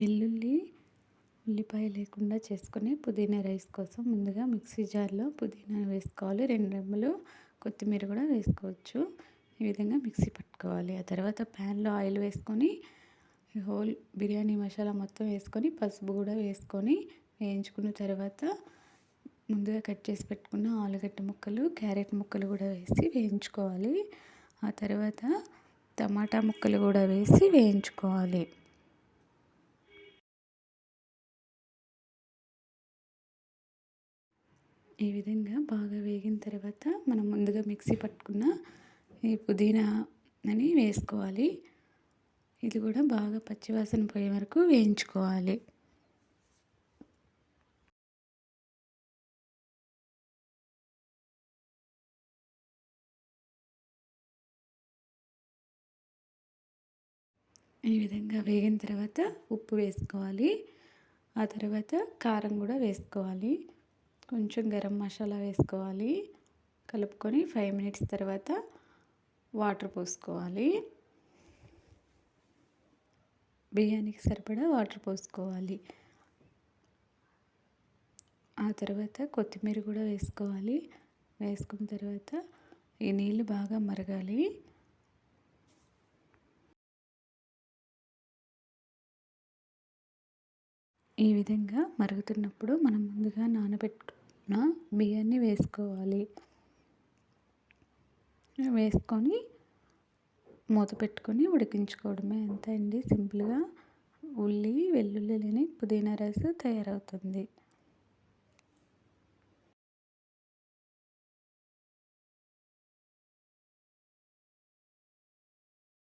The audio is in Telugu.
వెల్లుల్లి, ఉల్లిపాయ లేకుండా చేసుకునే పుదీనా రైస్ కోసం ముందుగా మిక్సీ జార్లో పుదీనా వేసుకోవాలి. 2 రెమ్మలు కొత్తిమీర కూడా వేసుకోవచ్చు. ఈ విధంగా మిక్సీ పట్టుకోవాలి. ఆ తర్వాత ప్యాన్లో ఆయిల్ వేసుకొని హోల్ బిర్యానీ మసాలా మొత్తం వేసుకొని పసుపు కూడా వేసుకొని వేయించుకున్న తర్వాత ముందుగా కట్ చేసి పెట్టుకున్న ఆలుగడ్డ ముక్కలు, క్యారెట్ ముక్కలు కూడా వేసి వేయించుకోవాలి. ఆ తర్వాత టమాటా ముక్కలు కూడా వేసి వేయించుకోవాలి. ఈ విధంగా బాగా వేగిన తర్వాత మనం ముందుగా మిక్సీ పట్టుకున్న ఈ పుదీనా అని వేసుకోవాలి. ఇది కూడా బాగా పచ్చివాసన పోయే వరకు వేయించుకోవాలి. ఈ విధంగా వేగిన తర్వాత ఉప్పు వేసుకోవాలి. ఆ తర్వాత కారం కూడా వేసుకోవాలి. కొంచెం గరం మసాలా వేసుకోవాలి. కలుపుకొని 5 మినిట్స్ తర్వాత వాటర్ పోసుకోవాలి. బియ్యానికి సరిపడా వాటర్ పోసుకోవాలి. ఆ తర్వాత కొత్తిమీర కూడా వేసుకోవాలి. వేసుకున్న తర్వాత ఈ నీళ్ళు బాగా మరగాలి. ఈ విధంగా మరుగుతున్నప్పుడు మనం ముందుగా నానబెట్టుకున్న బియ్యాన్ని వేసుకోవాలి. వేసుకొని మూత పెట్టుకొని ఉడికించుకోవడమే. అంతే అండి, సింపుల్గా వెల్లుల్లి లేని పుదీనా రైస్ తయారవుతుంది.